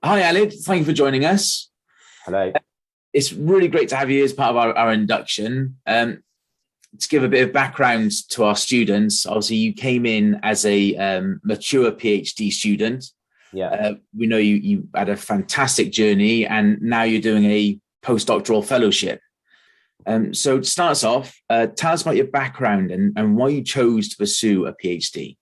Hi, Aled. Thank you for joining us. Hello. It's really great to have you as part of our induction. To give a bit of background to our students, obviously you came in as a mature PhD student. Yeah. We know you had a fantastic journey, and now you're doing a postdoctoral fellowship. So to start us off, tell us about your background and why you chose to pursue a PhD.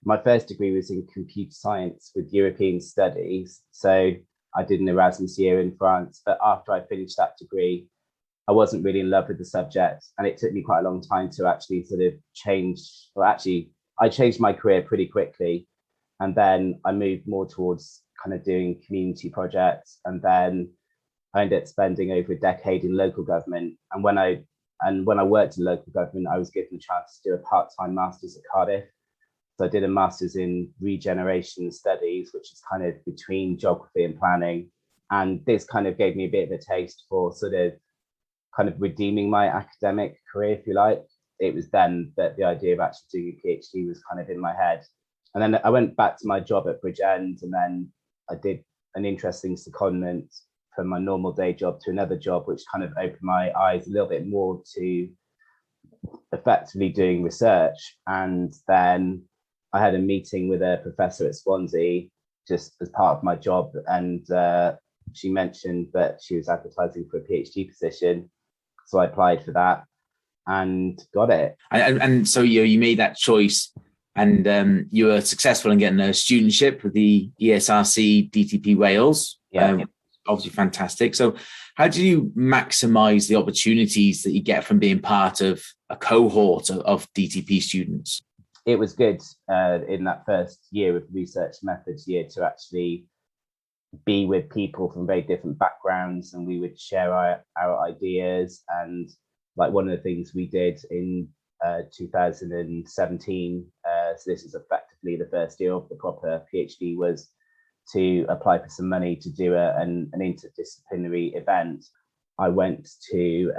My first degree was in computer science with European studies. So I did an Erasmus year in France, but after I finished that degree, I wasn't really in love with the subject. And it took me quite a long time to actually sort of I changed my career pretty quickly. And then I moved more towards kind of doing community projects. And then I ended up spending over a decade in local government. And when I worked in local government, I was given the chance to do a part-time master's at Cardiff. So I did a master's in regeneration studies, which is kind of between geography and planning. And this kind of gave me a bit of a taste for sort of kind of redeeming my academic career, if you like. It was then that the idea of actually doing a PhD was kind of in my head. And then I went back to my job at Bridgend, and then I did an interesting secondment from my normal day job to another job, which kind of opened my eyes a little bit more to effectively doing research. And then I had a meeting with a professor at Swansea just as part of my job, and she mentioned that she was advertising for a PhD position. So I applied for that and got it. And so you made that choice, and you were successful in getting a studentship with the ESRC DTP Wales. Yeah. Obviously fantastic. So how do you maximize the opportunities that you get from being part of a cohort of DTP students? It was good in that first year of research methods year to actually be with people from very different backgrounds, and we would share our ideas. And like one of the things we did in 2017, so this is effectively the first year of the proper PhD, was to apply for some money to do an interdisciplinary event. I went to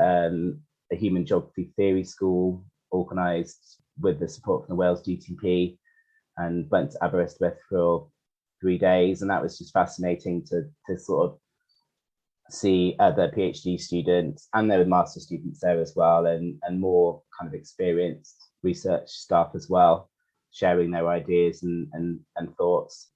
a human geography theory school organised with the support from the Wales DTP, and went to Aberystwyth for 3 days. And that was just fascinating to sort of see other PhD students, and there were master students there as well, and more kind of experienced research staff as well, sharing their ideas and thoughts.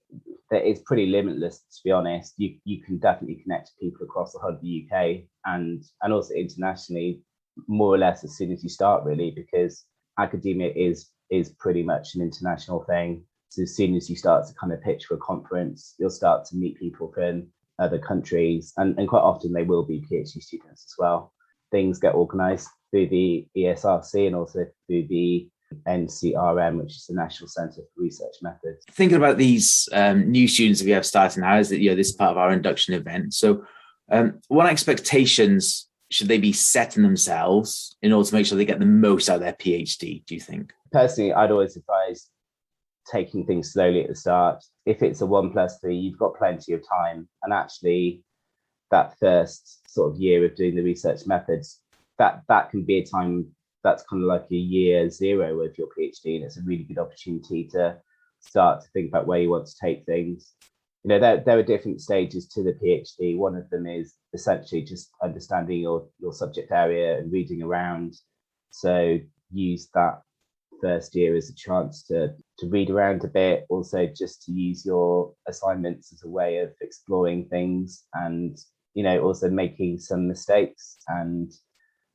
It's pretty limitless, to be honest. You can definitely connect to people across the whole of the UK and also internationally, more or less as soon as you start, really, because academia is pretty much an international thing. So as soon as you start to kind of pitch for a conference, you'll start to meet people from other countries, and quite often they will be PhD students as well. Things get organised through the ESRC and also through the NCRM, which is the National Centre for Research Methods. Thinking about these new students that we have starting now, is that this is part of our induction event. So what expectations should they be setting themselves in order to make sure they get the most out of their PhD, do you think? Personally, I'd always advise taking things slowly at the start. If it's a 1+3, you've got plenty of time. And actually, that first sort of year of doing the research methods, that can be a time that's kind of like a year zero of your PhD. And it's a really good opportunity to start to think about where you want to take things. There are different stages to the PhD. One of them is essentially just understanding your subject area and reading around. So use that first year as a chance to read around a bit, also just to use your assignments as a way of exploring things, and also making some mistakes and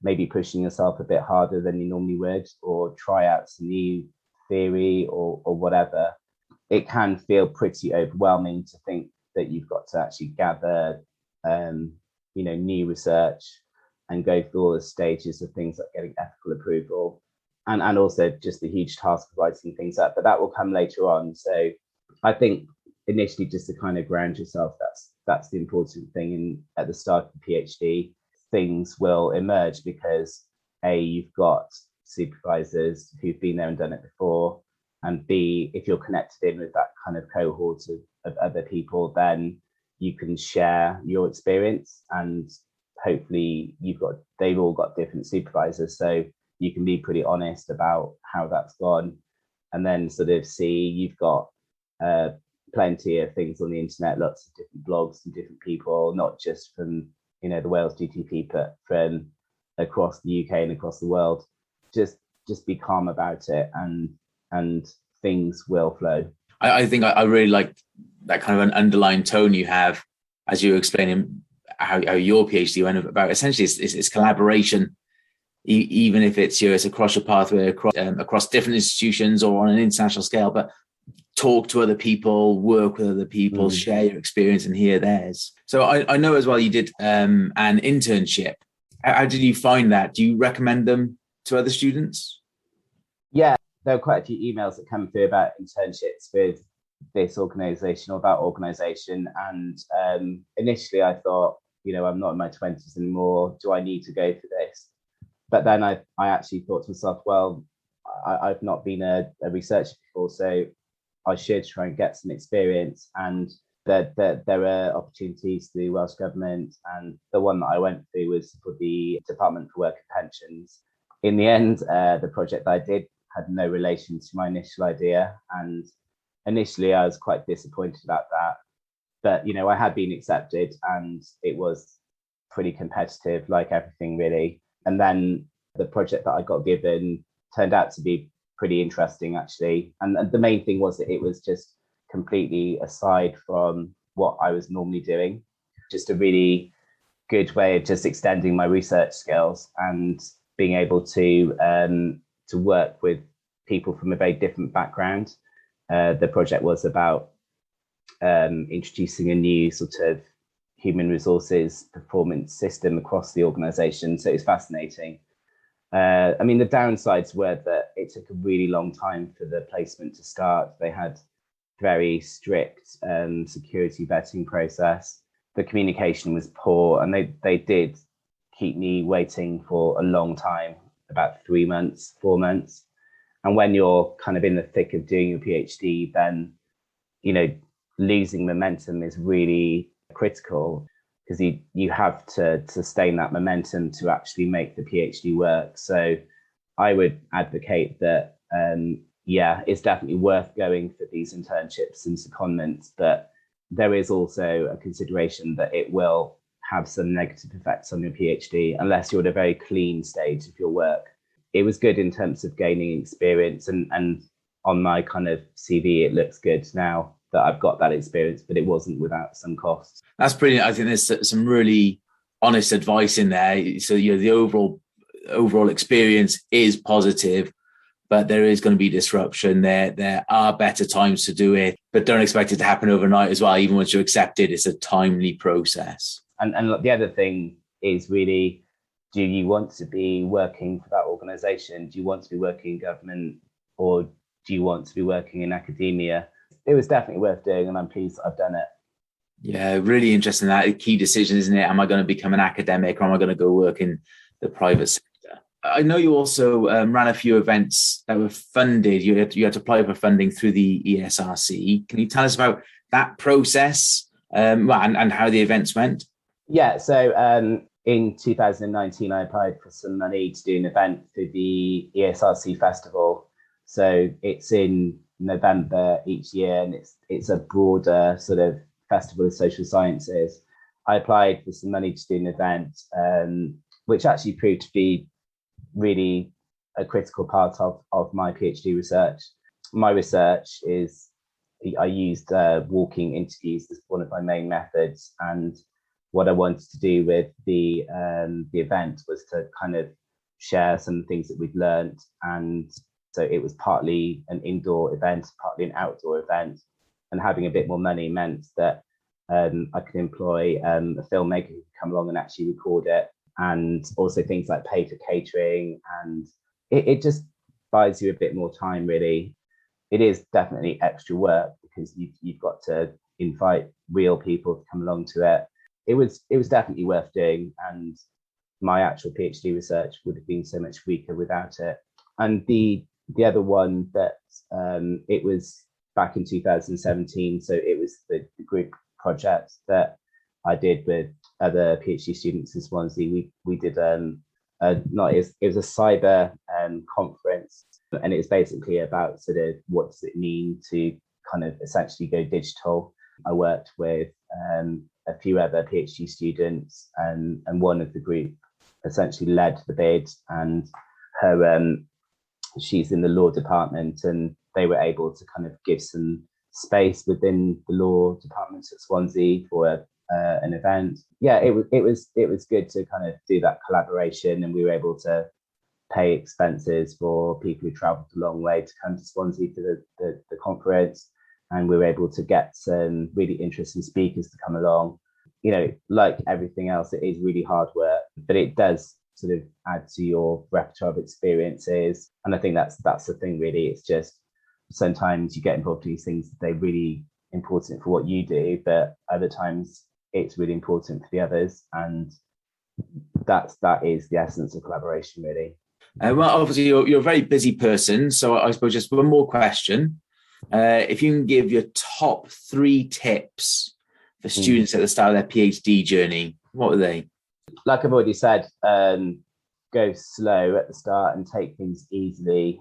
maybe pushing yourself a bit harder than you normally would, or try out some new theory or whatever. It can feel pretty overwhelming to think that you've got to actually gather new research and go through all the stages of things like getting ethical approval, and also just the huge task of writing things up. But that will come later on. So I think initially, just to kind of ground yourself, that's the important thing. And at the start of the PhD, things will emerge because A, you've got supervisors who've been there and done it before, and B, if you're connected in with that kind of cohort of other people, then you can share your experience, and hopefully they've all got different supervisors, so you can be pretty honest about how that's gone, and then sort of see you've got plenty of things on the internet, lots of different blogs from different people, not just from, the Wales DTP, but from across the UK and across the world. Just be calm about it, and things will flow. I think I really like that kind of an underlying tone you have as you were explaining how your PhD went about. Essentially, it's collaboration, even if it's across your pathway, across different institutions or on an international scale. But talk to other people, work with other people, share your experience and hear theirs. So I know as well you did an internship. How did you find that? Do you recommend them to other students? Yeah, there were quite a few emails that come through about internships with this organisation or that organisation. And initially I thought, I'm not in my 20s anymore. Do I need to go for this? But then I actually thought to myself, well, I've not been a researcher before, so I should try and get some experience. And there are opportunities through the Welsh Government, and the one that I went through was for the Department for Work and Pensions. In the end, the project that I did had no relation to my initial idea, and initially I was quite disappointed about that. But I had been accepted, and it was pretty competitive, like everything really. And then the project that I got given turned out to be pretty interesting, actually. And the main thing was that it was just completely aside from what I was normally doing. Just a really good way of just extending my research skills and being able to work with people from a very different background. The project was about introducing a new sort of human resources performance system across the organisation. So it's fascinating. The downsides were that it took a really long time for the placement to start. They had very strict security vetting process. The communication was poor, and they did keep me waiting for a long time, about 3 months, 4 months. And when you're kind of in the thick of doing your PhD, then, losing momentum is really critical, because you have to sustain that momentum to actually make the PhD work. So I would advocate that, it's definitely worth going for these internships and secondments, but there is also a consideration that it will have some negative effects on your PhD unless you're at a very clean stage of your work. It was good in terms of gaining experience, and on my kind of CV, it looks good now that I've got that experience, but it wasn't without some costs. That's brilliant. I think there's some really honest advice in there. So, the overall experience is positive, but there is going to be disruption. There are better times to do it, but don't expect it to happen overnight as well. Even once you accept it, it's a timely process. And the other thing is really, do you want to be working for that organisation? Do you want to be working in government, or do you want to be working in academia? It was definitely worth doing, and I'm pleased that I've done it. Yeah, really interesting. That a key decision, isn't it? Am I going to become an academic, or am I going to go work in the private sector? I know you also ran a few events that were funded. You had to apply for funding through the ESRC. Can you tell us about that process and how the events went? Yeah, so in 2019, I applied for some money to do an event through the ESRC festival. So it's in November each year, and it's a broader sort of festival of social sciences. I applied for some money to do an event, which actually proved to be really a critical part of my PhD research. My research is, I used walking interviews as one of my main methods, and what I wanted to do with the event was to kind of share some things that we'd learned. And so it was partly an indoor event, partly an outdoor event, and having a bit more money meant that I could employ a filmmaker who could come along and actually record it, and also things like pay for catering, and it just buys you a bit more time, really. It is definitely extra work because you've got to invite real people to come along to it. It was definitely worth doing, and my actual PhD research would have been so much weaker without it. And the other one that it was back in 2017, so it was the group project that I did with other PhD students in Swansea. We did it was a cyber conference, and it was basically about sort of what does it mean to kind of essentially go digital. I worked with a few other PhD students, and one of the group essentially led the bid, and her she's in the law department, and they were able to kind of give some space within the law department at Swansea for an event. Yeah, it was good to kind of do that collaboration, and we were able to pay expenses for people who travelled a long way to come to Swansea for the conference, and we were able to get some really interesting speakers to come along. You know, like everything else, it is really hard work, but it does sort of add to your repertoire of experiences. And I think that's the thing, really. It's just sometimes you get involved in these things, they're really important for what you do, but other times it's really important for the others. And that is the essence of collaboration, really. Well, obviously, you're a very busy person. So I suppose just one more question. If you can give your top 3 tips for students at the start of their PhD journey, what are they? Like I've already said, go slow at the start and take things easily.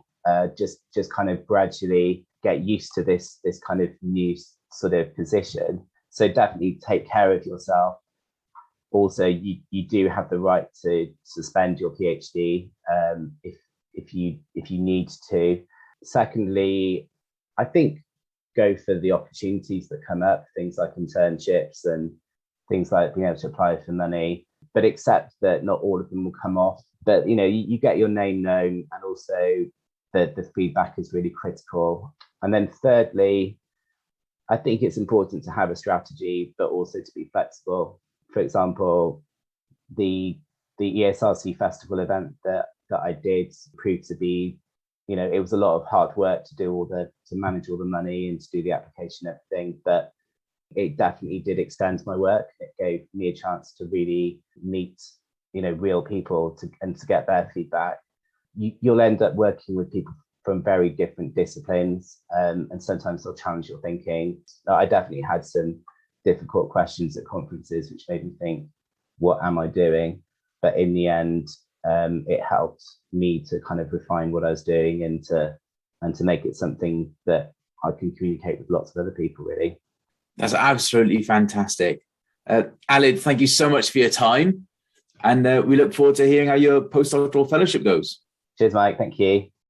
Just kind of gradually get used to this kind of new sort of position. So definitely take care of yourself. Also, you do have the right to suspend your PhD if you need to. Secondly, I think go for the opportunities that come up, things like internships and things like being able to apply for money, but accept that not all of them will come off. But you get your name known, and also the feedback is really critical. And then thirdly, I think it's important to have a strategy, but also to be flexible. For example, the ESRC festival event that I did proved to be, it was a lot of hard work to manage all the money and to do the application and everything, but it definitely did extend my work. It gave me a chance to really meet, real people and to get their feedback. You'll end up working with people from very different disciplines, and sometimes they'll challenge your thinking. I definitely had some difficult questions at conferences which made me think, what am I doing? But in the end, it helped me to kind of refine what I was doing and to make it something that I can communicate with lots of other people, really. That's absolutely fantastic. Aled, thank you so much for your time. And we look forward to hearing how your postdoctoral fellowship goes. Cheers, Mike. Thank you.